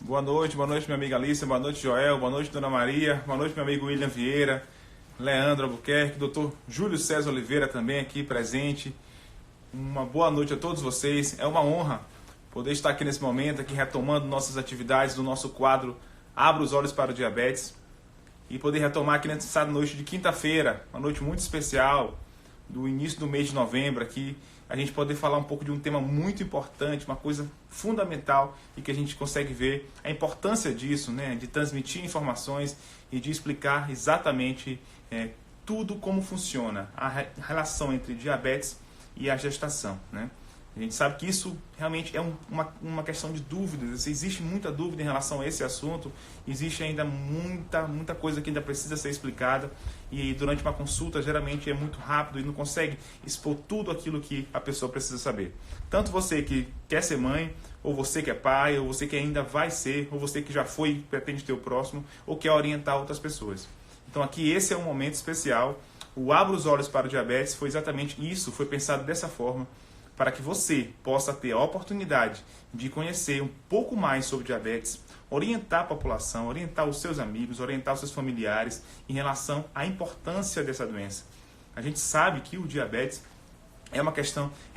Boa noite, minha amiga Alice, boa noite, Joel, boa noite, Dona Maria, boa noite, meu amigo William Vieira, Leandro Albuquerque, doutor Júlio César Oliveira também aqui presente. Uma boa noite a todos vocês. É uma honra poder estar aqui nesse momento, aqui retomando nossas atividades do nosso quadro Abra os Olhos para o Diabetes e poder retomar aqui nessa noite de quinta-feira, uma noite muito especial, do início do mês de novembro aqui, a gente poder falar um pouco de um tema muito importante, uma coisa fundamental e que a gente consegue ver a importância disso, né, de transmitir informações e de explicar exatamente tudo como funciona, a relação entre diabetes e a gestação, né? A gente sabe que isso realmente é uma questão de dúvidas. Existe muita dúvida em relação a esse assunto. Existe ainda muita coisa que ainda precisa ser explicada. E durante uma consulta, geralmente é muito rápido e não consegue expor tudo aquilo que a pessoa precisa saber. Tanto você que quer ser mãe, ou você que é pai, ou você que ainda vai ser, ou você que já foi e pretende ter o próximo, ou quer orientar outras pessoas. Então aqui esse é um momento especial. O Abra os Olhos para o Diabetes foi exatamente isso, foi pensado dessa forma, para que você possa ter a oportunidade de conhecer um pouco mais sobre diabetes, orientar a população, orientar os seus amigos, orientar os seus familiares em relação à importância dessa doença. A gente sabe que o diabetes é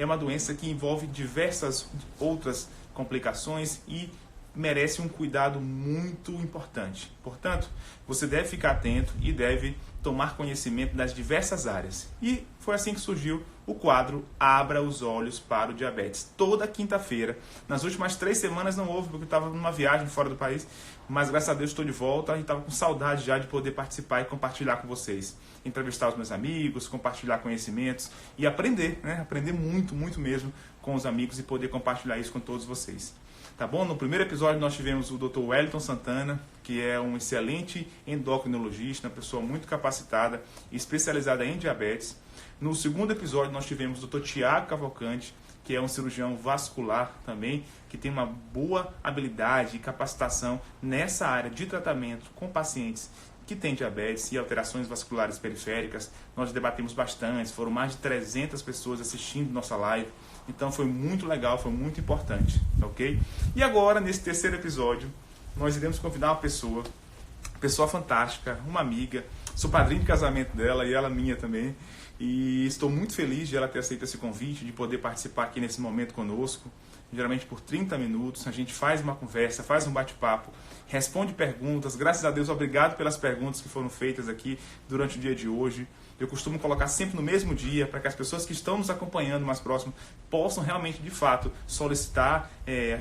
uma doença que envolve diversas outras complicações e merece um cuidado muito importante. Portanto, você deve ficar atento e deve tomar conhecimento das diversas áreas. E foi assim que surgiu o quadro Abra os Olhos para o Diabetes. Toda quinta-feira. Nas últimas 3 semanas não houve, porque eu estava numa viagem fora do país, mas graças a Deus estou de volta e estava com saudade já de poder participar e compartilhar com vocês. Entrevistar os meus amigos, compartilhar conhecimentos e aprender, né? Aprender muito, muito mesmo com os amigos e poder compartilhar isso com todos vocês. Tá bom? No primeiro episódio nós tivemos o Dr. Wellington Santana, que é um excelente endocrinologista, uma pessoa muito capacitada e especializada em diabetes. No segundo episódio nós tivemos o Dr. Tiago Cavalcante, que é um cirurgião vascular também, que tem uma boa habilidade e capacitação nessa área de tratamento com pacientes que têm diabetes e alterações vasculares periféricas. Nós debatemos bastante, foram mais de 300 pessoas assistindo nossa live. Então foi muito legal, foi muito importante, ok? E agora, nesse terceiro episódio, nós iremos convidar uma pessoa fantástica, uma amiga, sou padrinho de casamento dela e ela minha também, e estou muito feliz de ela ter aceito esse convite, de poder participar aqui nesse momento conosco, geralmente por 30 minutos, a gente faz uma conversa, faz um bate-papo, responde perguntas, graças a Deus, obrigado pelas perguntas que foram feitas aqui durante o dia de hoje. Eu costumo colocar sempre no mesmo dia, para que as pessoas que estão nos acompanhando mais próximo possam realmente, de fato, solicitar,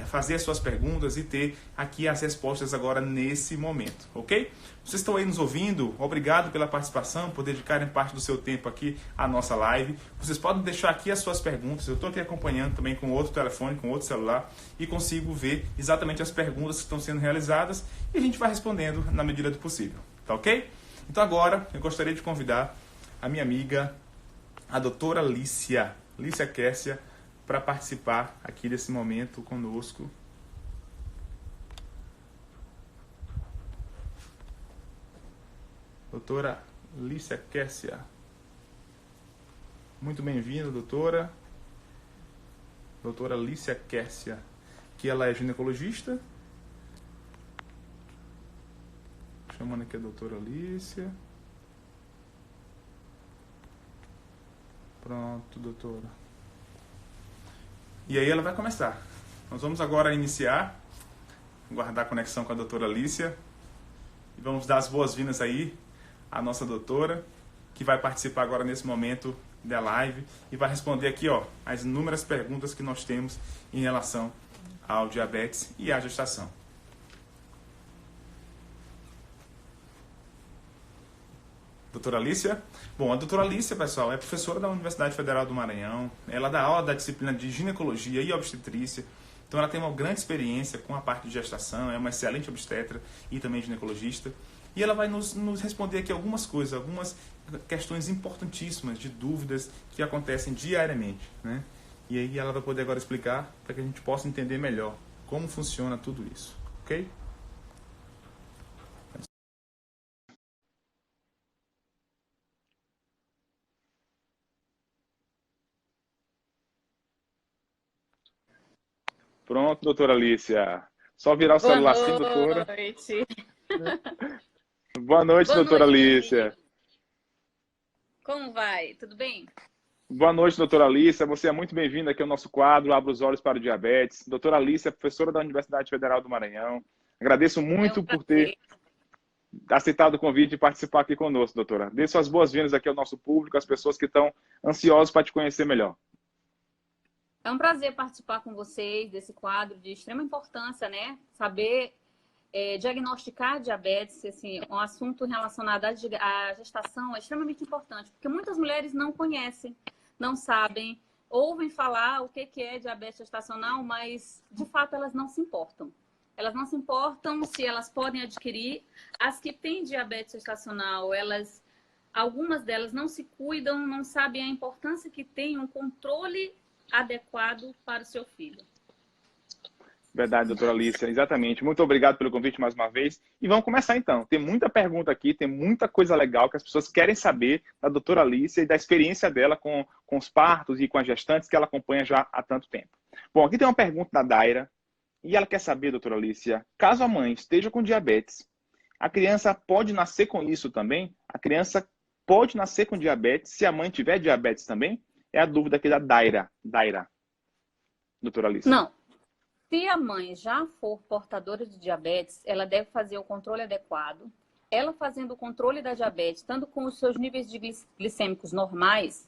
fazer as suas perguntas e ter aqui as respostas agora nesse momento, ok? Vocês estão aí nos ouvindo, obrigado pela participação, por dedicarem parte do seu tempo aqui à nossa live. Vocês podem deixar aqui as suas perguntas, eu estou aqui acompanhando também com outro telefone, com outro celular, e consigo ver exatamente as perguntas que estão sendo realizadas e a gente vai respondendo na medida do possível, tá ok? Então agora eu gostaria de convidar a minha amiga, a doutora Lícia Kessia, para participar aqui desse momento conosco. Doutora Lícia Kessia. Muito bem-vinda, doutora. Doutora Lícia Kessia, que ela é ginecologista. Chamando aqui a doutora Lícia. Pronto, doutora. E aí ela vai começar. Nós vamos agora iniciar, guardar a conexão com a doutora Lícia. E vamos dar as boas-vindas aí à nossa doutora, que vai participar agora nesse momento da live e vai responder aqui, ó, as inúmeras perguntas que nós temos em relação ao diabetes e à gestação. Doutora Lícia? Bom, a doutora Lícia, pessoal, é professora da Universidade Federal do Maranhão. Ela dá aula da disciplina de ginecologia e obstetrícia. Então ela tem uma grande experiência com a parte de gestação, é uma excelente obstetra e também ginecologista. E ela vai nos responder aqui algumas coisas, algumas questões importantíssimas de dúvidas que acontecem diariamente, né? E aí ela vai poder agora explicar para que a gente possa entender melhor como funciona tudo isso, ok? Pronto, doutora Alicia. Só virar o Boa celular assim, doutora. noite. Boa noite, Boa doutora noite, meu Alícia. amigo. Como vai? Tudo bem? Boa noite, doutora Alícia. Você é muito bem-vinda aqui ao nosso quadro Abra os Olhos para o Diabetes. Doutora Alícia é professora da Universidade Federal do Maranhão. Agradeço É um muito por ter prazer. aceitado o convite de participar aqui conosco, doutora. Dê suas boas-vindas aqui ao nosso público, às pessoas que estão ansiosas para te conhecer melhor. É um prazer participar com vocês desse quadro de extrema importância, né? Saber diagnosticar diabetes, assim, um assunto relacionado à gestação é extremamente importante, porque muitas mulheres não conhecem, não sabem, ouvem falar o que é diabetes gestacional, mas de fato elas não se importam. Elas não se importam se elas podem adquirir. As que têm diabetes gestacional, algumas delas não se cuidam, não sabem a importância que tem um controle adequado para o seu filho. Verdade, doutora Alícia, exatamente. Muito obrigado pelo convite mais uma vez. E vamos começar então. Tem muita pergunta aqui, tem muita coisa legal que as pessoas querem saber da doutora Alícia e da experiência dela com os partos e com as gestantes que ela acompanha já há tanto tempo. Bom, aqui tem uma pergunta da Daira e ela quer saber, doutora Alícia, caso a mãe esteja com diabetes, a criança pode nascer com isso também? A criança pode nascer com diabetes se a mãe tiver diabetes também? É a dúvida aqui da Daira. Daira, doutora Alícia. Não. Se a mãe já for portadora de diabetes, ela deve fazer o controle adequado. Ela fazendo o controle da diabetes, estando com os seus níveis de glicêmicos normais,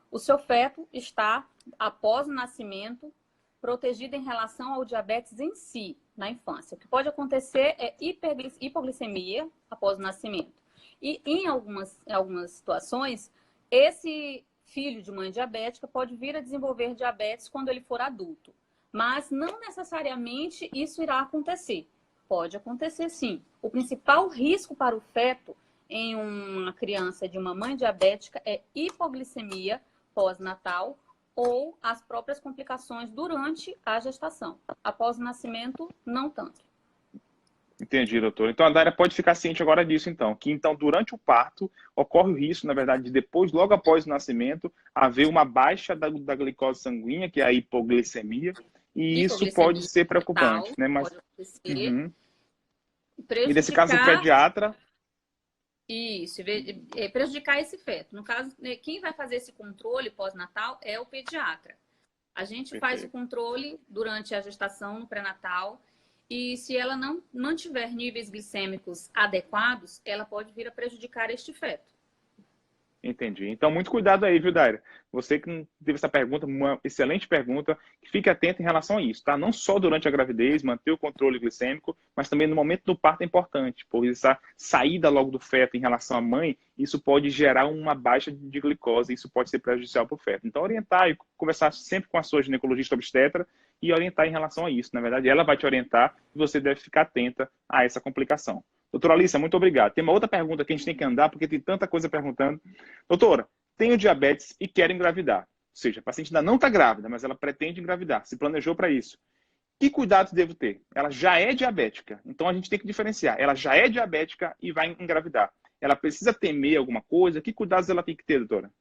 o seu feto está, após o nascimento, protegido em relação ao diabetes em si, na infância. O que pode acontecer é hipoglicemia após o nascimento. E em algumas situações, esse filho de mãe diabética pode vir a desenvolver diabetes quando ele for adulto. Mas não necessariamente isso irá acontecer. Pode acontecer sim. O principal risco para o feto em uma criança de uma mãe diabética é hipoglicemia pós-natal ou as próprias complicações durante a gestação. Após o nascimento, não tanto. Entendi, doutor. Então a Daira pode ficar ciente agora disso, então. Que então, durante o parto, ocorre o risco, na verdade, de depois, logo após o nascimento, haver uma baixa da glicose sanguínea, que é a hipoglicemia, e isso pode Hipoglicemia ser fetal preocupante, né? Mas, pode acontecer, e nesse caso, o prejudicar pediatra. isso, prejudicar esse feto. No caso, quem vai fazer esse controle pós-natal é o pediatra. A gente faz o controle durante a gestação, no pré-natal, e se ela não mantiver níveis glicêmicos adequados, ela pode vir a prejudicar este feto. Entendi. Então, muito cuidado aí, viu, Daira? Você que teve essa pergunta, uma excelente pergunta, que fique atento em relação a isso, tá? Não só durante a gravidez, manter o controle glicêmico, mas também no momento do parto é importante, pois essa saída logo do feto em relação à mãe, isso pode gerar uma baixa de glicose, isso pode ser prejudicial para o feto. Então, orientar e conversar sempre com a sua ginecologista obstetra e orientar em relação a isso. Na verdade, ela vai te orientar e você deve ficar atenta a essa complicação. Doutora Alícia, muito obrigado. Tem uma outra pergunta que a gente tem que andar, porque tem tanta coisa perguntando. Doutora, tenho diabetes e quero engravidar. Ou seja, a paciente ainda não está grávida, mas ela pretende engravidar, se planejou para isso. Que cuidados devo ter? Ela já é diabética, então a gente tem que diferenciar. Ela já é diabética e vai engravidar. Ela precisa temer alguma coisa? Que cuidados ela tem que ter, doutora?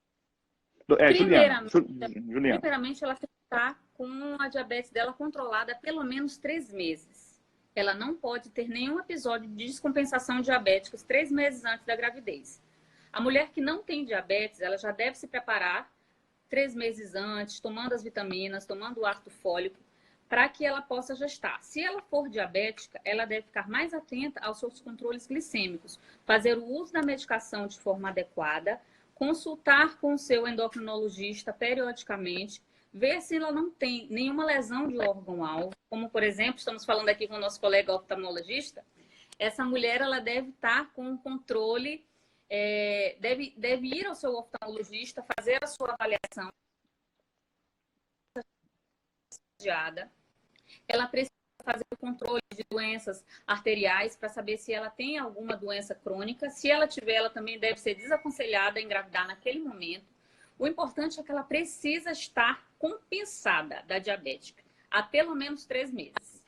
Juliana. Primeiramente, ela tem que estar com a diabetes dela controlada há pelo menos 3 meses. Ela não pode ter nenhum episódio de descompensação diabética 3 meses antes da gravidez. A mulher que não tem diabetes, ela já deve se preparar 3 meses antes, tomando as vitaminas, tomando o ácido fólico, para que ela possa gestar. Se ela for diabética, ela deve ficar mais atenta aos seus controles glicêmicos, fazer o uso da medicação de forma adequada, consultar com o seu endocrinologista periodicamente, ver se ela não tem nenhuma lesão de órgão-alvo, como, por exemplo, estamos falando aqui com o nosso colega oftalmologista, essa mulher ela deve estar com um controle, deve ir ao seu oftalmologista, fazer a sua avaliação. Ela precisa fazer o controle de doenças arteriais para saber se ela tem alguma doença crônica. Se ela tiver, ela também deve ser desaconselhada a engravidar naquele momento. O importante é que ela precisa estar compensada da diabética há pelo menos 3 meses.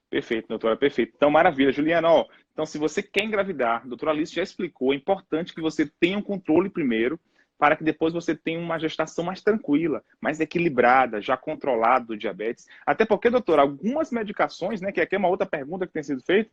Perfeito, doutora, perfeito. Então, maravilha. Juliana, ó, então se você quer engravidar, a doutora Alice já explicou, é importante que você tenha um controle primeiro, para que depois você tenha uma gestação mais tranquila, mais equilibrada, já controlada do diabetes. Até porque, doutor, algumas medicações, né, que aqui é uma outra pergunta que tem sido feita,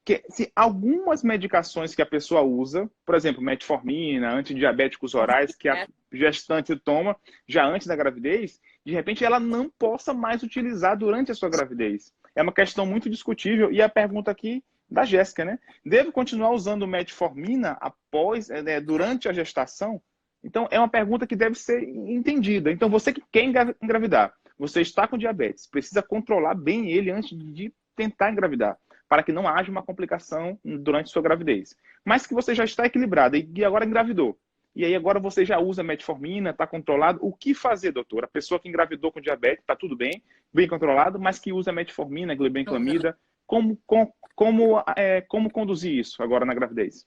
que se algumas medicações que a pessoa usa, por exemplo, metformina, antidiabéticos orais, que a gestante toma já antes da gravidez, de repente ela não possa mais utilizar durante a sua gravidez. É uma questão muito discutível. E a pergunta aqui da Jéssica, né? Deve continuar usando metformina após, durante a gestação? Então, é uma pergunta que deve ser entendida. Então, você que quer engravidar, você está com diabetes, precisa controlar bem ele antes de tentar engravidar, para que não haja uma complicação durante sua gravidez. Mas que você já está equilibrada e agora engravidou. E aí agora você já usa metformina, está controlado. O que fazer, doutor? A pessoa que engravidou com diabetes, está tudo bem, bem controlado, mas que usa metformina, glibenclamida, como conduzir isso agora na gravidez?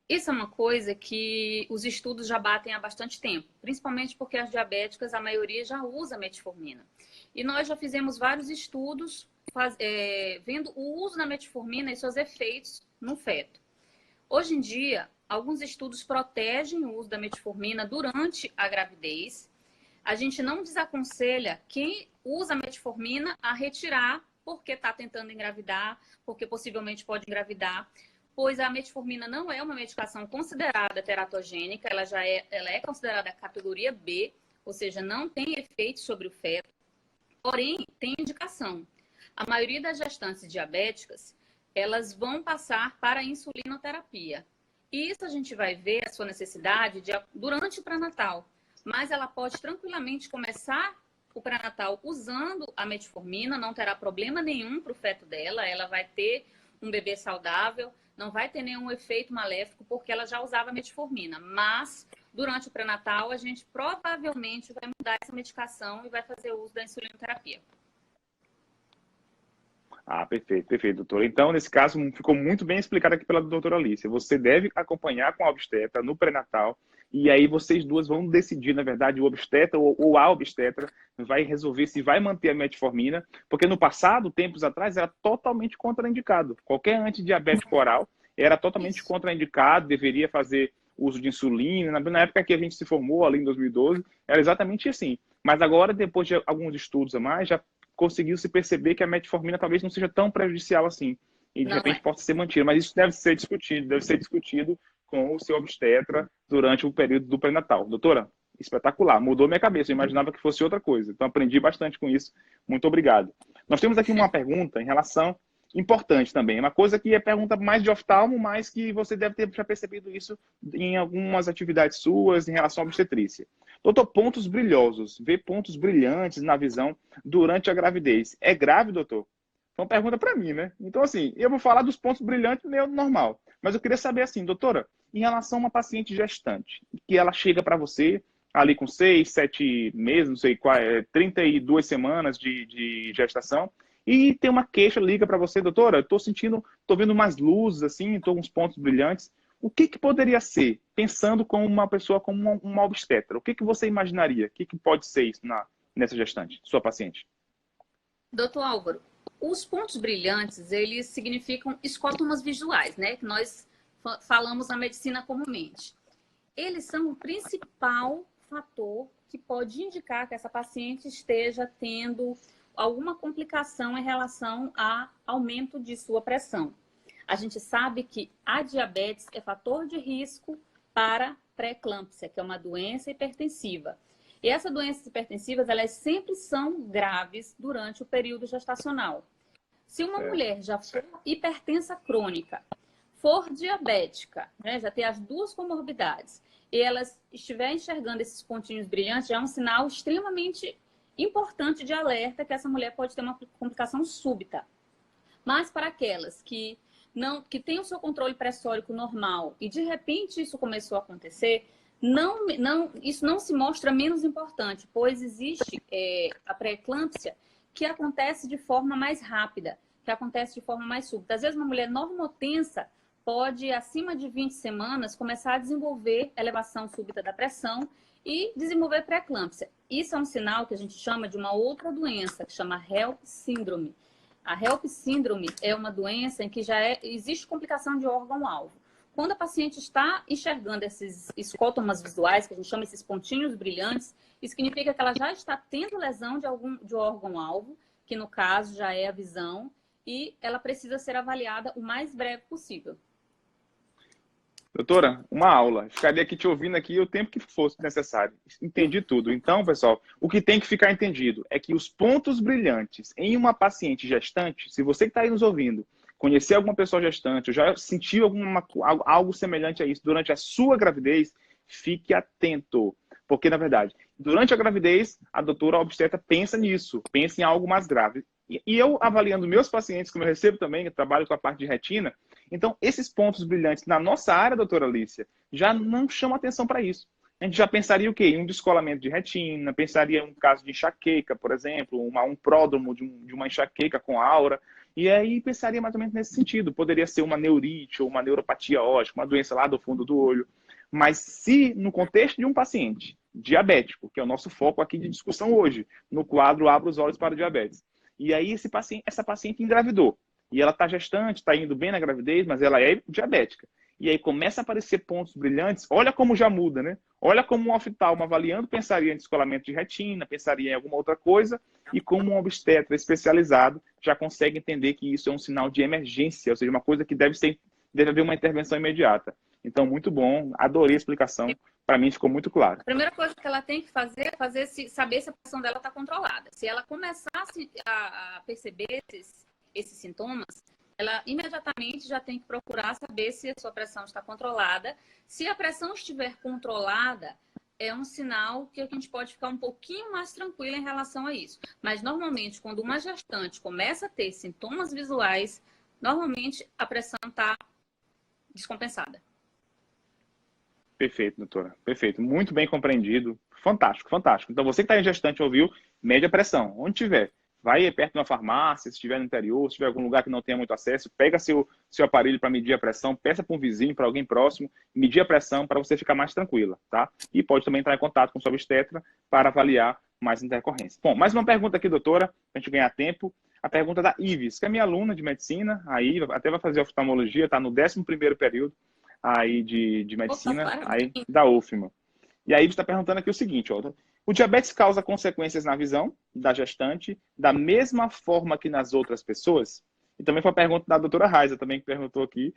Isso é uma coisa que os estudos já batem há bastante tempo, principalmente porque as diabéticas, a maioria já usa metformina. E nós já fizemos vários estudos vendo o uso da metformina e seus efeitos no feto. Hoje em dia, alguns estudos protegem o uso da metformina durante a gravidez. A gente não desaconselha quem usa metformina a retirar porque está tentando engravidar, porque possivelmente pode engravidar, pois a metformina não é uma medicação considerada teratogênica, ela é considerada categoria B, ou seja, não tem efeito sobre o feto, porém tem indicação. A maioria das gestantes diabéticas, elas vão passar para a insulinoterapia. E isso a gente vai ver a sua necessidade durante o pré-natal, mas ela pode tranquilamente começar o pré-natal usando a metformina, não terá problema nenhum para o feto dela, ela vai ter um bebê saudável, não vai ter nenhum efeito maléfico porque ela já usava metformina. Mas, durante o pré-natal, a gente provavelmente vai mudar essa medicação e vai fazer uso da insulinoterapia. Ah, perfeito, perfeito, doutora. Então, nesse caso, ficou muito bem explicado aqui pela doutora Alicia. Você deve acompanhar com a obstetra no pré-natal e aí vocês duas vão decidir, na verdade, o obstetra ou a obstetra vai resolver se vai manter a metformina, porque no passado, tempos atrás, era totalmente contraindicado. Qualquer antidiabético oral era totalmente contraindicado, deveria fazer uso de insulina. Na época que a gente se formou, ali em 2012, era exatamente assim. Mas agora, depois de alguns estudos a mais, já conseguiu se perceber que a metformina talvez não seja tão prejudicial assim. E de repente possa ser mantida. Mas isso deve ser discutido com o seu obstetra durante o período do pré-natal. Doutora, espetacular. Mudou minha cabeça. Eu imaginava que fosse outra coisa. Então aprendi bastante com isso. Muito obrigado. Nós temos aqui uma pergunta em relação importante também. Uma coisa que é pergunta mais de oftalmo, mas que você deve ter já percebido isso em algumas atividades suas em relação à obstetrícia. Doutor, pontos brilhosos, ver pontos brilhantes na visão durante a gravidez. É grave, doutor? Foi uma pergunta para mim, né? Então, assim, eu vou falar dos pontos brilhantes meio normal. Mas eu queria saber, assim, doutora, em relação a uma paciente gestante, que ela chega para você ali com 6, 7 meses, não sei qual, 32 semanas de gestação, e tem uma queixa, liga para você, doutora, estou vendo umas luzes, assim, estou com uns pontos brilhantes. O que poderia ser, pensando como uma pessoa, como uma obstetra? O que você imaginaria? O que pode ser isso nessa gestante, sua paciente? Doutor Álvaro, os pontos brilhantes, eles significam escótomas visuais, né? Que nós falamos na medicina comumente. Eles são o principal fator que pode indicar que essa paciente esteja tendo alguma complicação em relação a aumento de sua pressão. A gente sabe que a diabetes é fator de risco para pré-eclâmpsia, que é uma doença hipertensiva. E essas doenças hipertensivas, elas sempre são graves durante o período gestacional. Se uma mulher já for hipertensa crônica, for diabética, né, já ter as duas comorbidades, e ela estiver enxergando esses pontinhos brilhantes, já é um sinal extremamente importante de alerta que essa mulher pode ter uma complicação súbita. Mas para aquelas que têm o seu controle pressórico normal e de repente isso começou a acontecer, isso não se mostra menos importante, pois existe a pré-eclâmpsia que acontece de forma mais rápida, que acontece de forma mais súbita. Às vezes uma mulher normotensa pode, acima de 20 semanas, começar a desenvolver elevação súbita da pressão e desenvolver pré-eclâmpsia. Isso é um sinal que a gente chama de uma outra doença, que chama HELP síndrome. A HELP síndrome é uma doença em que existe complicação de órgão-alvo. Quando a paciente está enxergando esses escótomas visuais, que a gente chama esses pontinhos brilhantes, isso significa que ela já está tendo lesão de órgão-alvo, que no caso já é a visão, e ela precisa ser avaliada o mais breve possível. Doutora, uma aula. Ficaria aqui te ouvindo aqui o tempo que fosse necessário. Entendi tudo. Então, pessoal, o que tem que ficar entendido é que os pontos brilhantes em uma paciente gestante, se você que está aí nos ouvindo, conhecer alguma pessoa gestante, ou já sentiu algo semelhante a isso durante a sua gravidez, fique atento. Porque, na verdade, durante a gravidez, a doutora obstetra pensa nisso, pensa em algo mais grave. E eu, avaliando meus pacientes, como eu recebo também, eu trabalho com a parte de retina, então, esses pontos brilhantes na nossa área, doutora Alicia, já não chamam atenção para isso. A gente já pensaria o quê? Em um descolamento de retina, pensaria em um caso de enxaqueca, por exemplo, um pródromo de uma enxaqueca com aura, e aí pensaria mais ou menos nesse sentido. Poderia ser uma neurite ou uma neuropatia ótica, uma doença lá do fundo do olho. Mas se, no contexto de um paciente diabético, que é o nosso foco aqui de discussão hoje, no quadro Abra os Olhos para o Diabetes, e aí essa paciente engravidou, e ela está gestante, está indo bem na gravidez, mas ela é diabética. E aí começa a aparecer pontos brilhantes. Olha como já muda, né? Olha como um oftalmo avaliando pensaria em descolamento de retina, pensaria em alguma outra coisa, e como um obstetra especializado já consegue entender que isso é um sinal de emergência, ou seja, uma coisa que deve haver uma intervenção imediata. Então, muito bom, adorei a explicação. Para mim ficou muito claro. A primeira coisa que ela tem que fazer é saber se a pressão dela está controlada. Se ela começar a perceber esses sintomas, ela imediatamente já tem que procurar saber se a sua pressão está controlada. Se a pressão estiver controlada, é um sinal que a gente pode ficar um pouquinho mais tranquila em relação a isso. Mas, normalmente, quando uma gestante começa a ter sintomas visuais, normalmente a pressão está descompensada. Perfeito, doutora. Perfeito. Muito bem compreendido. Fantástico, fantástico. Então, você que está em gestante ouviu, mede a pressão. Onde tiver. Vai perto de uma farmácia, se estiver no interior, se tiver algum lugar que não tenha muito acesso, pega seu aparelho para medir a pressão, peça para um vizinho, para alguém próximo, medir a pressão para você ficar mais tranquila, tá? E pode também entrar em contato com o seu obstetra para avaliar mais intercorrência. Bom, mais uma pergunta aqui, doutora, para a gente ganhar tempo. A pergunta da Ives, que é minha aluna de medicina, aí até vai fazer oftalmologia, está no 11º período aí de medicina, aí da UFMA. E aí está perguntando aqui o seguinte, ó, o diabetes causa consequências na visão da gestante da mesma forma que nas outras pessoas? E também foi a pergunta da doutora Raiza, também que perguntou aqui,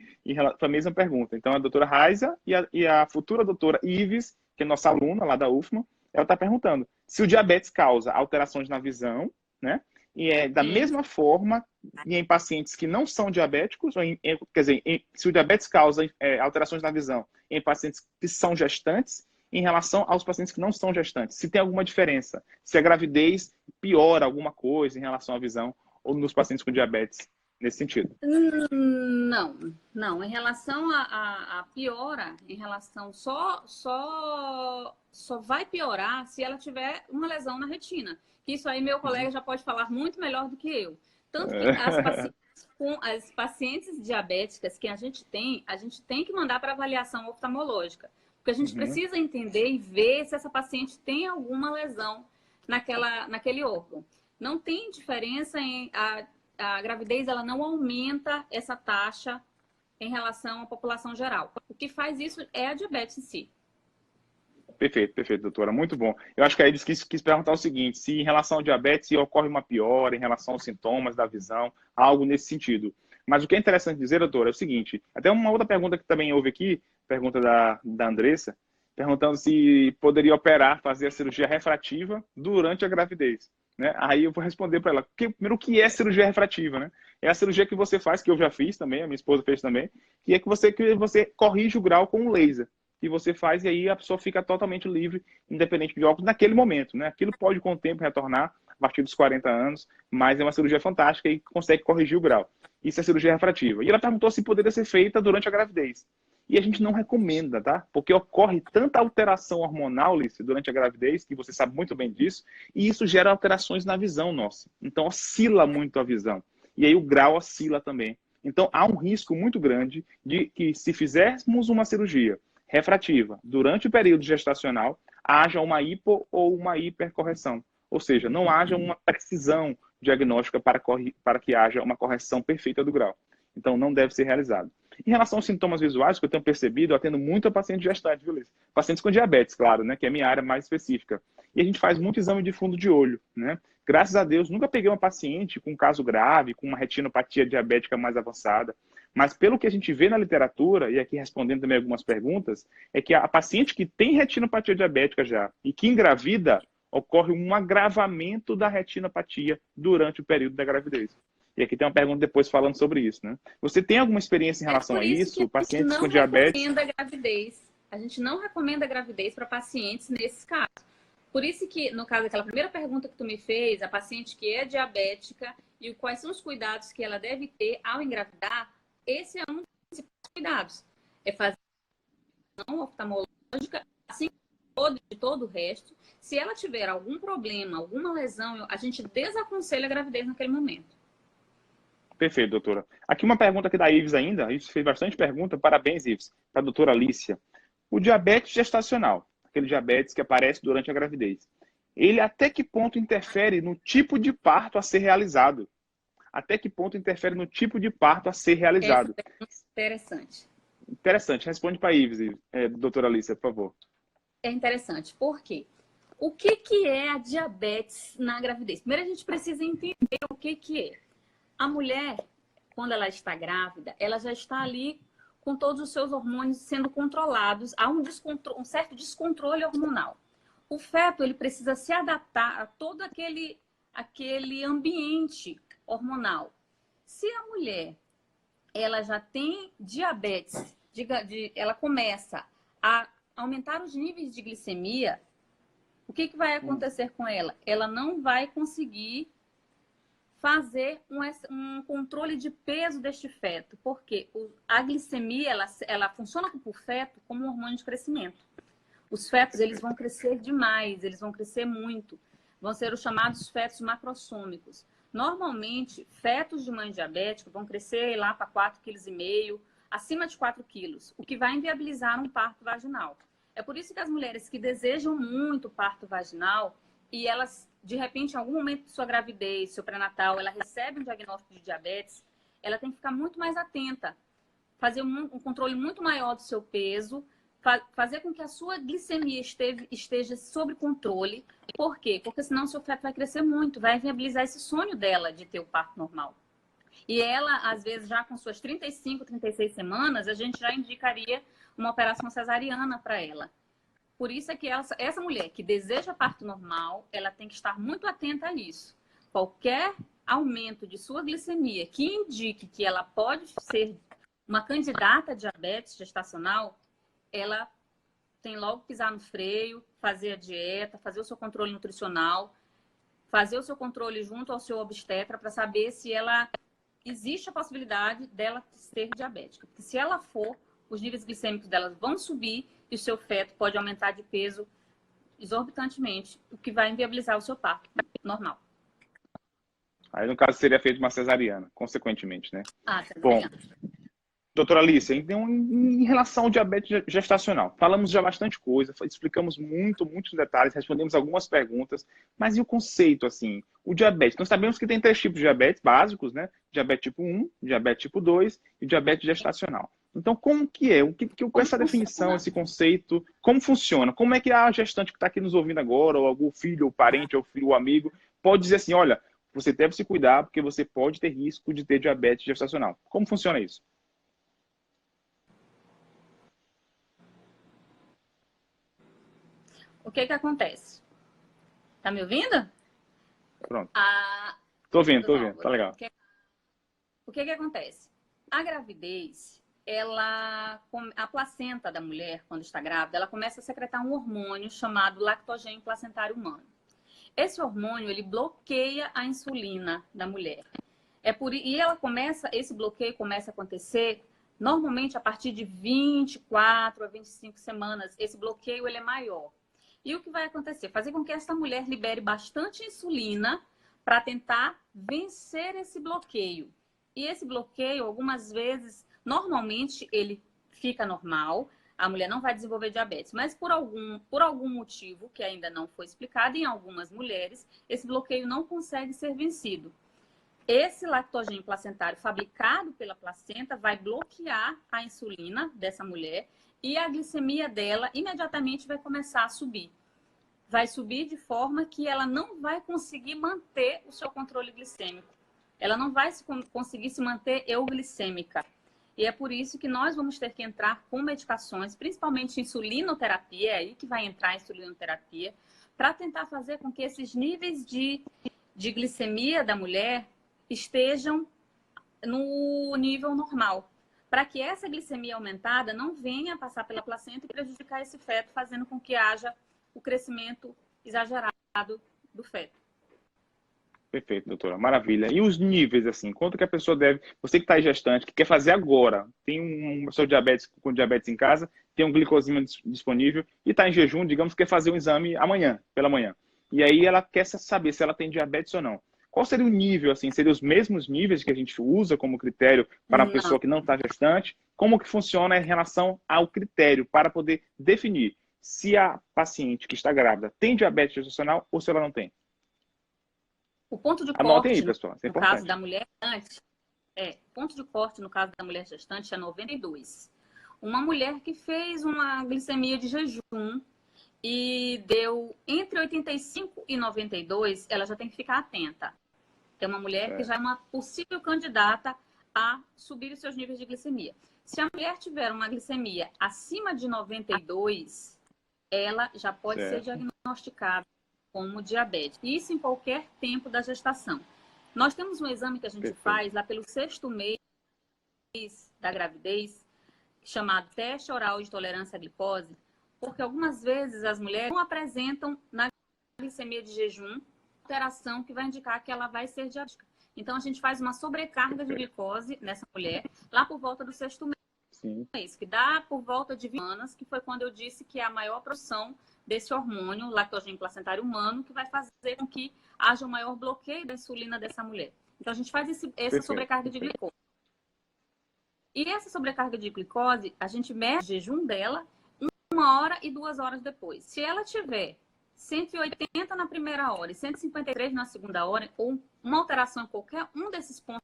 foi a mesma pergunta. Então, a doutora Raiza e a futura doutora Ives, que é nossa aluna lá da UFMA, ela está perguntando se o diabetes causa alterações na visão, né? E é da mesma forma em pacientes que não são diabéticos, quer dizer, se o diabetes causa alterações na visão em pacientes que são gestantes, em relação aos pacientes que não são gestantes, se tem alguma diferença, se a gravidez piora alguma coisa em relação à visão, ou nos pacientes com diabetes, nesse sentido. Não. Em relação a piora, em relação só vai piorar se ela tiver uma lesão na retina. Isso aí meu colega já pode falar muito melhor do que eu. Tanto que as pacientes diabéticas que a gente tem que mandar para avaliação oftalmológica. Porque a gente precisa entender e ver se essa paciente tem alguma lesão naquele órgão. Não tem diferença a gravidez, ela não aumenta essa taxa em relação à população geral. O que faz isso é a diabetes em si. Perfeito, doutora. Muito bom. Eu acho que a Iris quis perguntar o seguinte, se em relação ao diabetes se ocorre uma piora em relação aos sintomas da visão, algo nesse sentido. Mas o que é interessante dizer, doutora, é o seguinte, até uma outra pergunta que também houve aqui, pergunta da Andressa, perguntando se poderia operar, fazer a cirurgia refrativa durante a gravidez. Né? Aí eu vou responder para ela, primeiro, o que é cirurgia refrativa? Né? É a cirurgia que você faz, que eu já fiz também, a minha esposa fez também, que é que você corrige o grau com um laser. Que você faz e aí a pessoa fica totalmente livre, independente de óculos, naquele momento. Né? Aquilo pode, com o tempo, retornar a partir dos 40 anos, mas é uma cirurgia fantástica e consegue corrigir o grau. Isso é cirurgia refrativa. E ela perguntou se poderia ser feita durante a gravidez. E a gente não recomenda, tá? Porque ocorre tanta alteração hormonal, Lícia, durante a gravidez, que você sabe muito bem disso, e isso gera alterações na visão nossa. Então, oscila muito a visão. E aí o grau oscila também. Então, há um risco muito grande de que, se fizermos uma cirurgia refrativa durante o período gestacional, haja uma hipo ou uma hipercorreção. Ou seja, não haja uma precisão diagnóstica para que haja uma correção perfeita do grau. Então, não deve ser realizado. Em relação aos sintomas visuais, que eu tenho percebido, eu atendo muito a paciente gestante, viu, Liz? Pacientes com diabetes, claro, né? Que é a minha área mais específica. E a gente faz muito exame de fundo de olho, né? Graças a Deus, nunca peguei uma paciente com um caso grave, com uma retinopatia diabética mais avançada. Mas pelo que a gente vê na literatura, e aqui respondendo também algumas perguntas, é que a paciente que tem retinopatia diabética já e que engravida, ocorre um agravamento da retinopatia durante o período da gravidez. E aqui tem uma pergunta depois falando sobre isso, né? Você tem alguma experiência em relação a isso? Pacientes com diabetes? Recomenda gravidez. A gente não recomenda gravidez para pacientes nesses casos. Por isso que, no caso daquela primeira pergunta que tu me fez, a paciente que é diabética e quais são os cuidados que ela deve ter ao engravidar, esse é um dos principais cuidados. É fazer uma oftalmológica, assim como de todo o resto. Se ela tiver algum problema, alguma lesão, a gente desaconselha a gravidez naquele momento. Perfeito, doutora. Aqui uma pergunta aqui da Ives ainda. A gente fez bastante pergunta. Parabéns, Ives. Para a doutora Alicia. O diabetes gestacional, aquele diabetes que aparece durante a gravidez, ele até que ponto interfere no tipo de parto a ser realizado? Até que ponto interfere no tipo de parto a ser realizado? Interessante. Interessante. Responde para a Ives, doutora Alicia, por favor. É interessante. Por quê? O que é a diabetes na gravidez? Primeiro a gente precisa entender o que é. A mulher, quando ela está grávida, ela já está ali com todos os seus hormônios sendo controlados. Há um certo descontrole hormonal. O feto ele precisa se adaptar a todo aquele ambiente hormonal. Se a mulher ela já tem diabetes, ela começa a aumentar os níveis de glicemia, o que vai acontecer com ela? Ela não vai conseguir fazer um controle de peso deste feto, porque a glicemia ela funciona para o feto como um hormônio de crescimento. Os fetos eles vão crescer demais, eles vão crescer muito, vão ser os chamados fetos macrossômicos. Normalmente, fetos de mãe diabética vão crescer lá para 4,5 kg, acima de 4 kg, o que vai inviabilizar um parto vaginal. É por isso que as mulheres que desejam muito parto vaginal e elas, de repente, em algum momento de sua gravidez, seu pré-natal, ela recebe um diagnóstico de diabetes, ela tem que ficar muito mais atenta, fazer um controle muito maior do seu peso, fazer com que a sua glicemia esteja sob controle. Por quê? Porque senão seu feto vai crescer muito, vai viabilizar esse sonho dela de ter o parto normal. E ela, às vezes, já com suas 35, 36 semanas, a gente já indicaria uma operação cesariana para ela. Por isso é que essa mulher que deseja parto normal, ela tem que estar muito atenta a isso. Qualquer aumento de sua glicemia que indique que ela pode ser uma candidata a diabetes gestacional, ela tem logo que pisar no freio, fazer a dieta, fazer o seu controle nutricional, fazer o seu controle junto ao seu obstetra para saber se existe a possibilidade dela ser diabética. Porque se ela for, os níveis glicêmicos dela vão subir e o seu feto pode aumentar de peso exorbitantemente, o que vai inviabilizar o seu parto normal. Aí, no caso, seria feito uma cesariana, consequentemente, né? Cesariana. Bom, doutora Alicia, então, em relação ao diabetes gestacional, falamos já bastante coisa, explicamos muitos detalhes, respondemos algumas perguntas, mas e o conceito, assim, o diabetes? Nós sabemos que tem 3 tipos de diabetes básicos, né? Diabetes tipo 1, diabetes tipo 2 e diabetes gestacional. Então, como que é? Com essa definição, esse conceito, como funciona? Como é que a gestante que está aqui nos ouvindo agora, ou algum filho, ou parente, ou filho, ou amigo, pode dizer assim, olha, você deve se cuidar porque você pode ter risco de ter diabetes gestacional. Como funciona isso? O que acontece? Tá me ouvindo? Pronto. Tô ouvindo, tá legal. O que acontece? A gravidez, a placenta da mulher, quando está grávida, ela começa a secretar um hormônio chamado lactogênio placentário humano. Esse hormônio, ele bloqueia a insulina da mulher. Esse bloqueio começa a acontecer normalmente a partir de 24 a 25 semanas. Esse bloqueio ele é maior. E o que vai acontecer? Fazer com que essa mulher libere bastante insulina para tentar vencer esse bloqueio. E esse bloqueio, algumas vezes, normalmente ele fica normal, a mulher não vai desenvolver diabetes, mas por algum motivo que ainda não foi explicado, em algumas mulheres, esse bloqueio não consegue ser vencido. Esse lactogênio placentário fabricado pela placenta vai bloquear a insulina dessa mulher e a glicemia dela imediatamente vai começar a subir. Vai subir de forma que ela não vai conseguir manter o seu controle glicêmico. Ela não vai conseguir se manter euglicêmica. E é por isso que nós vamos ter que entrar com medicações, principalmente insulinoterapia, é aí que vai entrar a insulinoterapia, para tentar fazer com que esses níveis de glicemia da mulher estejam no nível normal, para que essa glicemia aumentada não venha passar pela placenta e prejudicar esse feto, fazendo com que haja o crescimento exagerado do feto. Perfeito, doutora. Maravilha. E os níveis, assim, quanto que a pessoa deve... Você que está gestante, que quer fazer agora, tem uma pessoa diabetes, com diabetes em casa, tem um glicosímetro disponível e está em jejum, digamos, quer fazer um exame amanhã, pela manhã. E aí ela quer saber se ela tem diabetes ou não. Qual seria o nível, assim? Seriam os mesmos níveis que a gente usa como critério para a pessoa que não está gestante? Como que funciona em relação ao critério para poder definir se a paciente que está grávida tem diabetes gestacional ou se ela não tem? O ponto de Anotem corte, aí, pessoal. Isso é no importante. caso da mulher gestante, ponto de corte no caso da mulher gestante é 92. Uma mulher que fez uma glicemia de jejum e deu entre 85 e 92, ela já tem que ficar atenta. É uma mulher que já é uma possível candidata a subir os seus níveis de glicemia. Se a mulher tiver uma glicemia acima de 92, ela já pode ser diagnosticada como diabetes. Isso em qualquer tempo da gestação. Nós temos um exame que a gente faz lá pelo 6º mês da gravidez, chamado teste oral de tolerância à glicose, porque algumas vezes as mulheres não apresentam na glicemia de jejum alteração que vai indicar que ela vai ser diabética. Então, a gente faz uma sobrecarga de glicose nessa mulher lá por volta do 6º mês, que dá por volta de 20 semanas, que foi quando eu disse que é a maior produção desse hormônio, lactogênio placentário humano, que vai fazer com que haja um maior bloqueio da insulina dessa mulher. Então, a gente faz essa sobrecarga de glicose. E essa sobrecarga de glicose, a gente mede o jejum dela 1 hora e 2 horas depois. Se ela tiver 180 na primeira hora e 153 na segunda hora, ou uma alteração em qualquer um desses pontos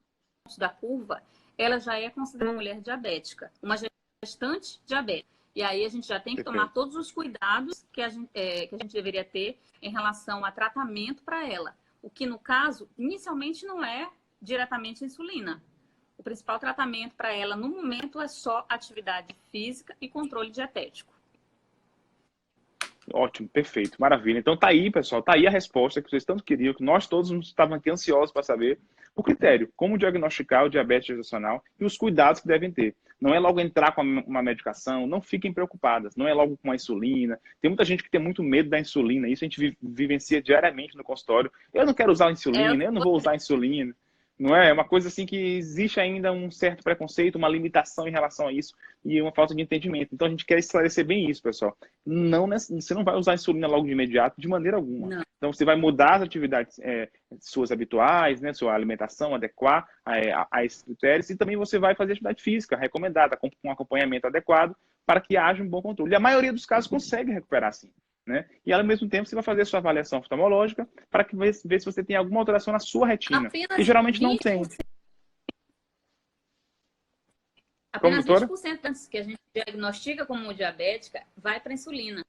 da curva, ela já é considerada uma mulher diabética, uma gestante diabética. E aí a gente já tem que tomar todos os cuidados que a gente deveria ter em relação a tratamento para ela. O que, no caso, inicialmente não é diretamente insulina. O principal tratamento para ela, no momento, é só atividade física e controle dietético. Ótimo, perfeito, maravilha. Então tá aí, pessoal, tá aí a resposta que vocês tanto queriam, que nós todos estávamos aqui ansiosos para saber o critério, como diagnosticar o diabetes gestacional e os cuidados que devem ter. Não é logo entrar com uma medicação, não fiquem preocupadas, não é logo com a insulina. Tem muita gente que tem muito medo da insulina, isso a gente vivencia diariamente no consultório. Eu não quero usar a insulina, eu não vou usar a insulina. Não é? É uma coisa assim que existe ainda um certo preconceito, uma limitação em relação a isso e uma falta de entendimento. Então a gente quer esclarecer bem isso, pessoal. Você não vai usar a insulina logo de imediato, de maneira alguma. Não. Então você vai mudar as atividades suas habituais, né, sua alimentação, adequar a esses critérios, e também você vai fazer atividade física recomendada, com um acompanhamento adequado, para que haja um bom controle. E a maioria dos casos consegue recuperar sim. Né? E ao mesmo tempo você vai fazer a sua avaliação oftalmológica para ver se você tem alguma alteração na sua retina. E geralmente não tem. Apenas 20% das que a gente diagnostica como diabética vai para a insulina.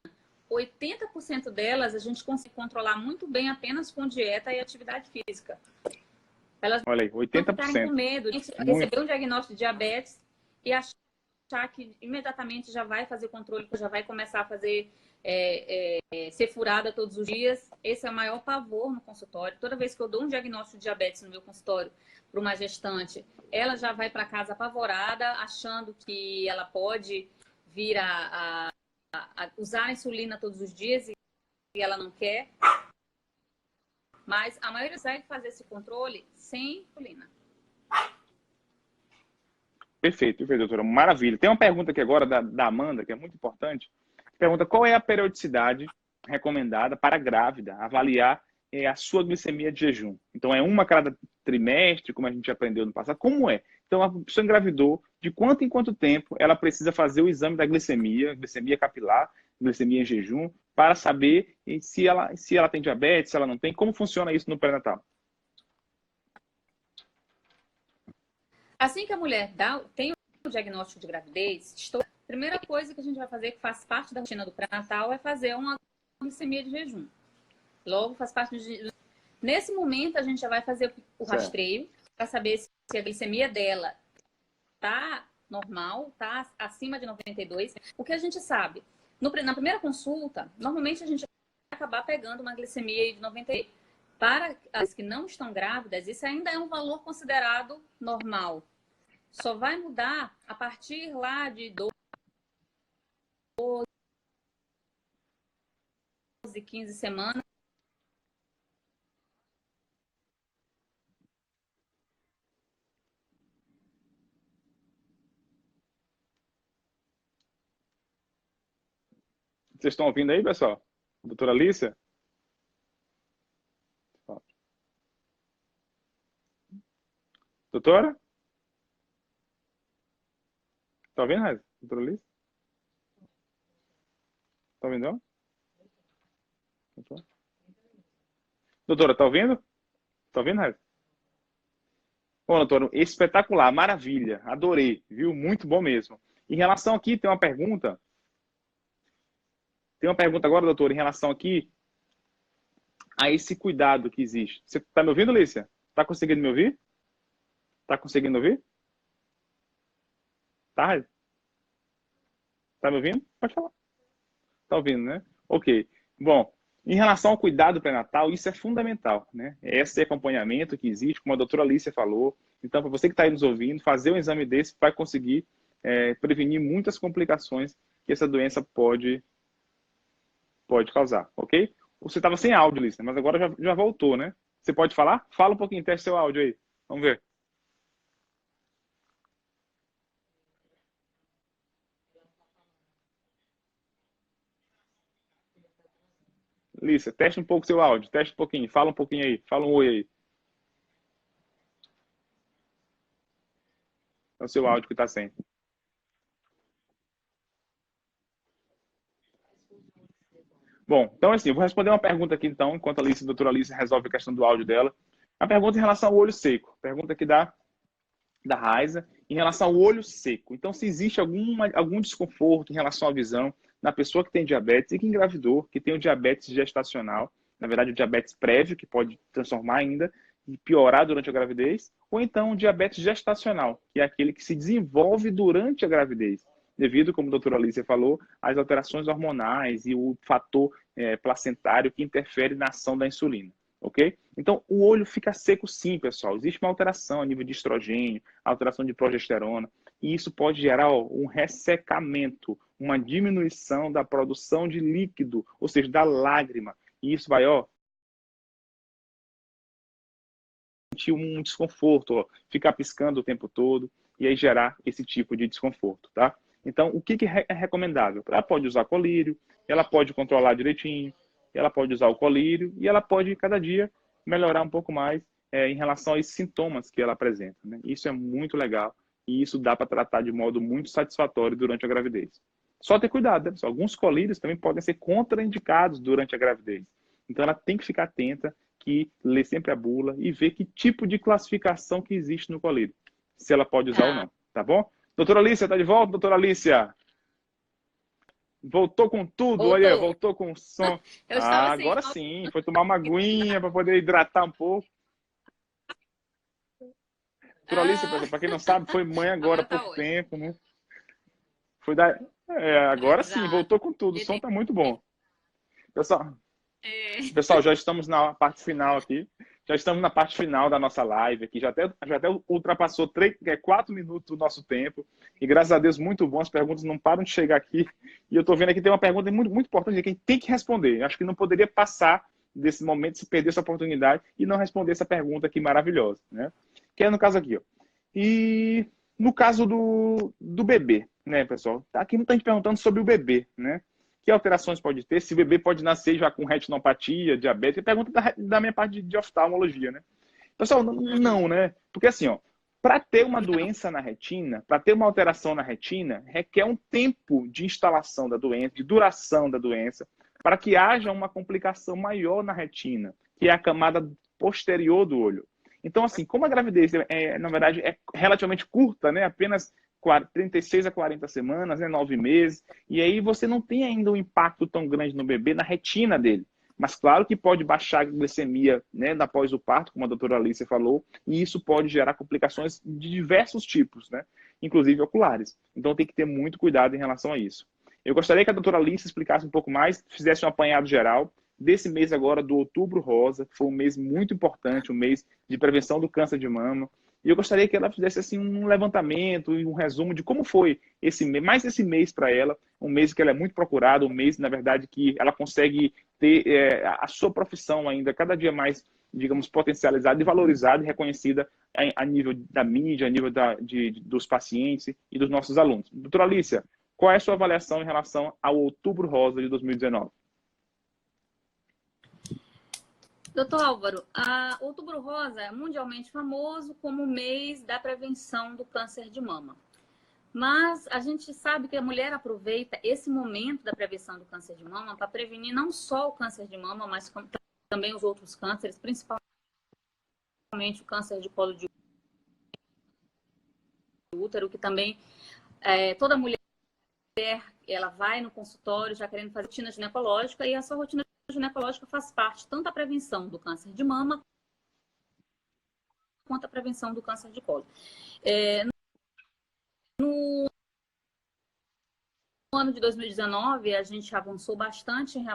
80% delas a gente consegue controlar muito bem apenas com dieta e atividade física. Elas Olha aí, 80%. não ficarem com medo de receber um diagnóstico de diabetes e achar que imediatamente já vai fazer controle, já vai começar a fazer ser furada todos os dias. Esse é o maior pavor no consultório. Toda vez que eu dou um diagnóstico de diabetes no meu consultório para uma gestante, ela já vai para casa apavorada, achando que ela pode vir a usar a insulina todos os dias e ela não quer. Mas a maioria consegue fazer esse controle sem insulina. Perfeito, doutora. Maravilha. Tem uma pergunta aqui agora da Amanda, que é muito importante. Pergunta: qual é a periodicidade recomendada para a grávida avaliar a sua glicemia de jejum? Então, é uma a cada trimestre, como a gente aprendeu no passado? Como é? Então, a pessoa engravidou, de quanto em quanto tempo ela precisa fazer o exame da glicemia capilar, glicemia em jejum, para saber se ela tem diabetes, se ela não tem? Como funciona isso no pré-natal? Assim que a mulher tem o diagnóstico de gravidez, a primeira coisa que a gente vai fazer, que faz parte da rotina do pré-natal, é fazer uma glicemia de jejum. Logo, faz parte do... Nesse momento, a gente já vai fazer o rastreio para saber se a glicemia dela tá normal, tá acima de 92. O que a gente sabe? Na primeira consulta, normalmente a gente vai acabar pegando uma glicemia de 92. Para as que não estão grávidas, isso ainda é um valor considerado normal. Só vai mudar a partir lá de 12, 15 semanas. Vocês estão ouvindo aí, pessoal? Doutora Alicia? Doutora? Tá ouvindo, Raiz? Doutora Alicia? Tá ouvindo ela? Doutora, tá ouvindo? Tá ouvindo, Raiz? Bom, doutora, espetacular, maravilha, adorei, viu? Muito bom mesmo. Em relação aqui, tem uma pergunta. Tem uma pergunta agora, doutora, em relação aqui a esse cuidado que existe. Você tá me ouvindo, Alicia? Tá conseguindo me ouvir? Tá conseguindo ouvir? Tá, Raiz? Tá me ouvindo? Pode falar. Tá ouvindo, né? Ok. Bom, em relação ao cuidado pré-natal, isso é fundamental, né? Esse acompanhamento que existe, como a doutora Alicia falou. Então, para você que está aí nos ouvindo, fazer um exame desse vai conseguir prevenir muitas complicações que essa doença pode causar, ok? Você estava sem áudio, Alicia, mas agora já voltou, né? Você pode falar? Fala um pouquinho, teste seu áudio aí. Vamos ver. Lícia, teste um pouco seu áudio, teste um pouquinho, fala um pouquinho aí, fala um oi aí. É o seu áudio que está sem. Bom, então assim, eu vou responder uma pergunta aqui então, enquanto a doutora Alice resolve a questão do áudio dela. A pergunta em relação ao olho seco. Pergunta aqui da Raiza, em relação ao olho seco. Então, se existe algum desconforto em relação à visão na pessoa que tem diabetes e que engravidou, que tem o diabetes gestacional, na verdade o diabetes prévio, que pode transformar ainda e piorar durante a gravidez, ou então o diabetes gestacional, que é aquele que se desenvolve durante a gravidez, devido, como a doutora Alicia falou, às alterações hormonais e o fator placentário que interfere na ação da insulina. Ok? Então, o olho fica seco sim, pessoal. Existe uma alteração a nível de estrogênio, alteração de progesterona, e isso pode gerar um ressecamento, uma diminuição da produção de líquido, ou seja, da lágrima. E isso vai, sentir um desconforto, ficar piscando o tempo todo, e aí gerar esse tipo de desconforto, tá? Então, o que é recomendável? Ela pode usar colírio, ela pode controlar direitinho, ela pode usar o colírio e ela pode, cada dia, melhorar um pouco mais em relação aos sintomas que ela apresenta, né? Isso é muito legal e isso dá para tratar de modo muito satisfatório durante a gravidez. Só ter cuidado, né? Alguns colírios também podem ser contraindicados durante a gravidez. Então, ela tem que ficar atenta, que ler sempre a bula e ver que tipo de classificação que existe no colírio. Se ela pode usar ou não, tá bom? Doutora Alicia, tá de volta, doutora Alicia? Voltou com tudo, Voltou. olha, voltou com o som. Agora sim, foi tomar uma aguinha para poder hidratar um pouco. Doutora Alicia, para quem não sabe, foi mãe agora há pouco tempo, né? Foi agora sim, voltou com tudo, o som tá muito bom. Pessoal, já estamos na parte final aqui. Já estamos na parte final da nossa live aqui. Já até ultrapassou 4 minutos do nosso tempo. E graças a Deus, muito bom. As perguntas não param de chegar aqui. E eu estou vendo aqui tem uma pergunta muito, muito importante de quem tem que responder. Acho que não poderia passar desse momento, se perder essa oportunidade e não responder essa pergunta aqui maravilhosa, né? Que é no caso aqui, ó. E no caso do bebê, né, pessoal? Aqui muita gente perguntando sobre o bebê, né? Que alterações pode ter? Se o bebê pode nascer já com retinopatia, diabetes? Pergunta da minha parte de oftalmologia, né? Pessoal, não, né? Porque assim, ó, para ter uma doença na retina, para ter uma alteração na retina, requer um tempo de instalação da doença, de duração da doença, para que haja uma complicação maior na retina, que é a camada posterior do olho. Então, assim, como a gravidez, na verdade, é relativamente curta, né? Apenas 36 a 40 semanas, né? 9 meses, e aí você não tem ainda um impacto tão grande no bebê, na retina dele. Mas claro que pode baixar a glicemia, né, após o parto, como a doutora Alice falou, e isso pode gerar complicações de diversos tipos, né? Inclusive oculares. Então tem que ter muito cuidado em relação a isso. Eu gostaria que a doutora Alice explicasse um pouco mais, fizesse um apanhado geral desse mês agora do Outubro Rosa, que foi um mês muito importante, um mês de prevenção do câncer de mama. E eu gostaria que ela fizesse assim um levantamento e um resumo de como foi mais esse mês para ela, um mês que ela é muito procurada, um mês, na verdade, que ela consegue ter a sua profissão ainda cada dia mais, digamos, potencializada e valorizada e reconhecida a nível da mídia, a nível dos pacientes e dos nossos alunos. Doutora Alícia, qual é a sua avaliação em relação ao Outubro Rosa de 2019? Doutor Álvaro, o Outubro Rosa é mundialmente famoso como o mês da prevenção do câncer de mama. Mas a gente sabe que a mulher aproveita esse momento da prevenção do câncer de mama para prevenir não só o câncer de mama, mas também os outros cânceres, principalmente o câncer de colo de útero, que também toda mulher ela vai no consultório já querendo fazer rotina ginecológica, e a sua rotina ginecológica faz parte tanto da prevenção do câncer de mama quanto a prevenção do câncer de colo. No ano de 2019, a gente avançou bastante em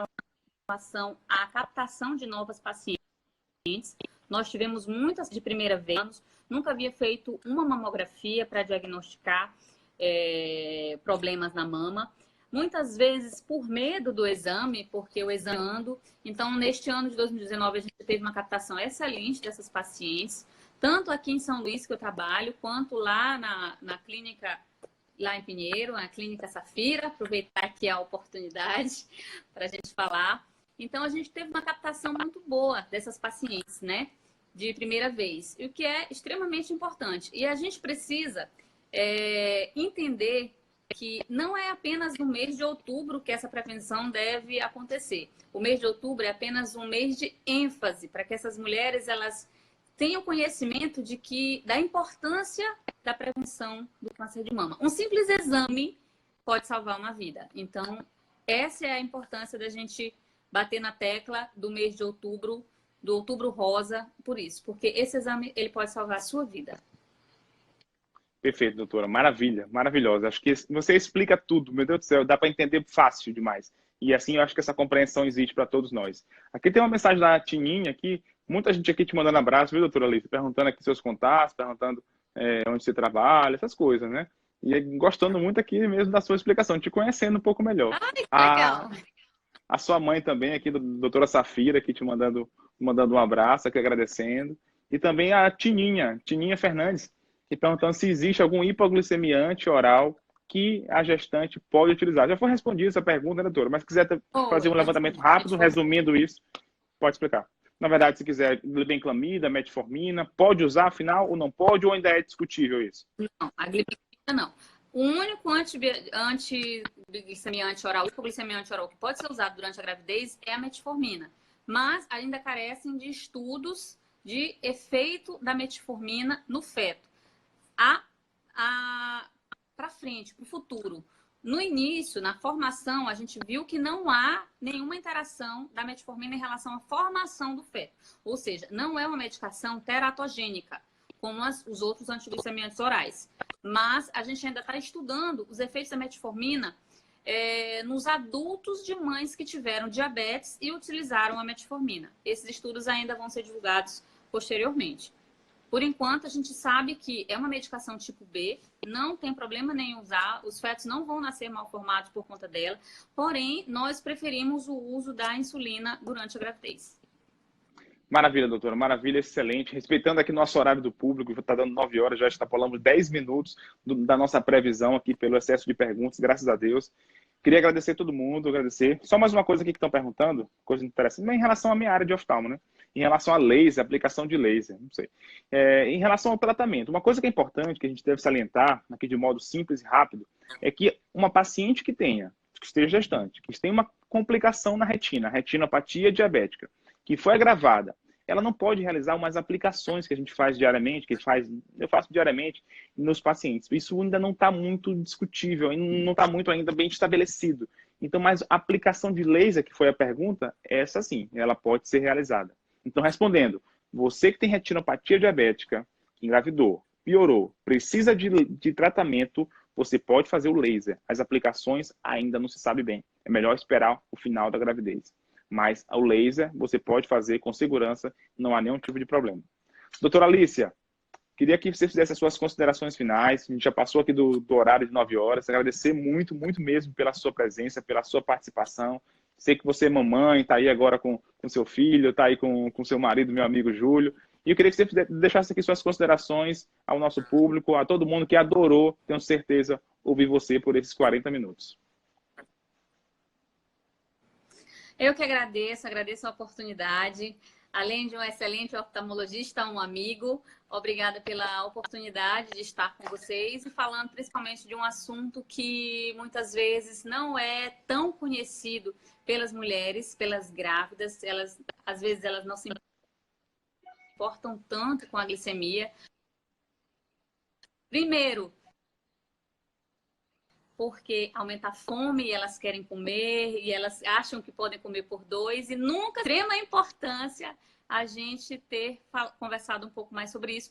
relação à captação de novas pacientes. Nós tivemos muitas de primeira vez, nunca havia feito uma mamografia para diagnosticar problemas na mama. Muitas vezes por medo do exame, porque o exame... Então, neste ano de 2019, a gente teve uma captação excelente dessas pacientes, tanto aqui em São Luís, que eu trabalho, quanto lá na clínica, lá em Pinheiro, a Clínica Safira. Aproveitar aqui a oportunidade para a gente falar. Então, a gente teve uma captação muito boa dessas pacientes, né? De primeira vez, o que é extremamente importante. E a gente precisa entender que não é apenas no mês de outubro que essa prevenção deve acontecer. O mês de outubro é apenas um mês de ênfase para que essas mulheres elas tenham conhecimento da importância da prevenção do câncer de mama. Um simples exame pode salvar uma vida. Então, essa é a importância da gente bater na tecla do mês de outubro, do Outubro Rosa, por isso, porque esse exame ele pode salvar a sua vida. Perfeito, doutora. Maravilha, maravilhosa. Acho que você explica tudo, meu Deus do céu, dá para entender fácil demais. E assim eu acho que essa compreensão existe para todos nós. Aqui tem uma mensagem da Tininha aqui, muita gente aqui te mandando abraço, viu, doutora Alice? Perguntando aqui seus contatos, perguntando onde você trabalha, essas coisas, né? E gostando muito aqui mesmo da sua explicação, te conhecendo um pouco melhor. Ai, que legal! A sua mãe também aqui, doutora Safira, aqui te mandando um abraço, aqui agradecendo. E também a Tininha Fernandes, e perguntando se existe algum hipoglicemiante oral que a gestante pode utilizar. Já foi respondida essa pergunta, né, doutora? Mas se quiser fazer um levantamento rápido, resumindo isso, pode explicar. Na verdade, se quiser glibenclamida, metformina, pode usar afinal ou não pode, ou ainda é discutível isso? Não, a glibenclamida não. O único antiglicemiante oral, hipoglicemiante oral que pode ser usado durante a gravidez é a metformina. Mas ainda carecem de estudos de efeito da metformina no feto. Para frente, para o futuro. No início, na formação, a gente viu que não há nenhuma interação da metformina em relação à formação do feto. Ou seja, não é uma medicação teratogênica, como os outros antiglicemiantes orais. Mas a gente ainda está estudando os efeitos da metformina nos adultos de mães que tiveram diabetes e utilizaram a metformina. Esses estudos ainda vão ser divulgados posteriormente. Por enquanto, a gente sabe que é uma medicação tipo B, não tem problema nenhum usar, os fetos não vão nascer mal formados por conta dela, porém, nós preferimos o uso da insulina durante a gravidez. Maravilha, doutora, maravilha, excelente. Respeitando aqui nosso horário do público, está dando 9 horas, já extrapolamos 10 minutos da nossa previsão aqui pelo excesso de perguntas, graças a Deus. Queria agradecer a todo mundo, agradecer. Só mais uma coisa aqui que estão perguntando, coisa interessante, em relação à minha área de oftalmo, né? Em relação a laser, aplicação de laser, não sei. Em relação ao tratamento, uma coisa que é importante, que a gente deve salientar, aqui de modo simples e rápido, é que uma paciente que esteja gestante, que tenha uma complicação na retina, retinopatia diabética, que foi agravada ela não pode realizar umas aplicações que a gente faz diariamente, eu faço diariamente nos pacientes. Isso ainda não está muito discutível, não está muito ainda bem estabelecido. Então, mas a aplicação de laser, que foi a pergunta, essa sim, ela pode ser realizada. Então, respondendo, você que tem retinopatia diabética, que engravidou, piorou, precisa de tratamento, você pode fazer o laser. As aplicações ainda não se sabe bem. É melhor esperar o final da gravidez. Mas o laser você pode fazer com segurança, não há nenhum tipo de problema. Doutora Alícia, queria que você fizesse as suas considerações finais. A gente já passou aqui do horário de 9 horas. Agradecer muito, muito mesmo pela sua presença, pela sua participação. Sei que você é mamãe, está aí agora com seu filho, está aí com seu marido, meu amigo Júlio. E eu queria que você deixasse aqui suas considerações ao nosso público, a todo mundo que adorou, tenho certeza, ouvir você por esses 40 minutos. Eu que agradeço a oportunidade. Além de um excelente oftalmologista, um amigo, obrigada pela oportunidade de estar com vocês e falando principalmente de um assunto que muitas vezes não é tão conhecido pelas mulheres, pelas grávidas. Às vezes elas não se importam tanto com a glicemia. Primeiro, porque aumenta a fome e elas querem comer e elas acham que podem comer por 2 e nunca extrema importância a gente ter conversado um pouco mais sobre isso.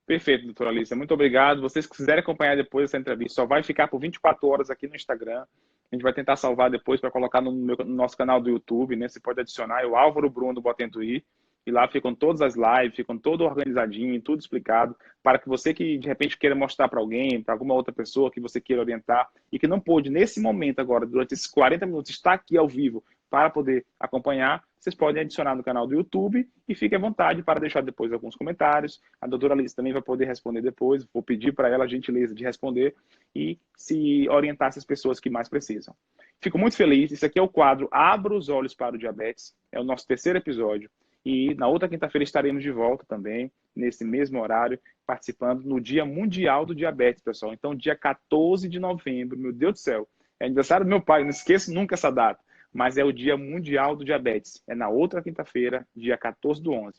Perfeito, doutora Alícia. Muito obrigado. Vocês que quiserem acompanhar depois essa entrevista, só vai ficar por 24 horas aqui no Instagram. A gente vai tentar salvar depois para colocar no nosso canal do YouTube, né? Você pode adicionar o Álvaro Bruno Botentuí. E lá ficam todas as lives, ficam todo organizadinho, tudo explicado, para que você que de repente queira mostrar para alguém, para alguma outra pessoa que você queira orientar e que não pôde nesse momento agora, durante esses 40 minutos, estar aqui ao vivo para poder acompanhar, vocês podem adicionar no canal do YouTube e fiquem à vontade para deixar depois alguns comentários. A doutora Alice também vai poder responder depois, vou pedir para ela a gentileza de responder e se orientar essas pessoas que mais precisam. Fico muito feliz, esse aqui é o quadro Abra os Olhos para o Diabetes, é o nosso 3º episódio. E na outra quinta-feira estaremos de volta também, nesse mesmo horário, participando no Dia Mundial do Diabetes, pessoal. Então, dia 14 de novembro, meu Deus do céu, é aniversário do meu pai, não esqueço nunca essa data, mas é o Dia Mundial do Diabetes. É na outra quinta-feira, dia 14/11.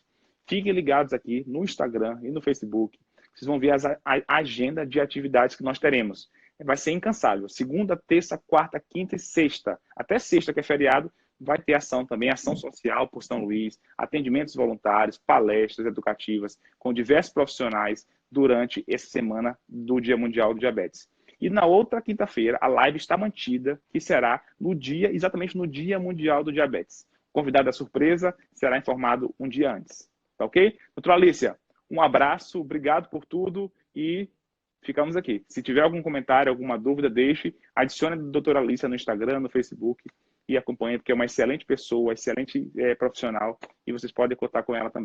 Fiquem ligados aqui no Instagram e no Facebook. Vocês vão ver a agenda de atividades que nós teremos. Vai ser incansável. Segunda, terça, quarta, quinta e sexta. Até sexta, que é feriado, vai ter ação também, ação social por São Luís, atendimentos voluntários, palestras educativas com diversos profissionais durante essa semana do Dia Mundial do Diabetes. E na outra quinta-feira, a live está mantida, que será exatamente no Dia Mundial do Diabetes. O convidado da surpresa será informado um dia antes. Tá ok? Doutora Alícia, um abraço, obrigado por tudo e ficamos aqui. Se tiver algum comentário, alguma dúvida, deixe. Adicione a doutora Alícia no Instagram, no Facebook e acompanhe, porque é uma excelente pessoa, excelente profissional e vocês podem contar com ela também.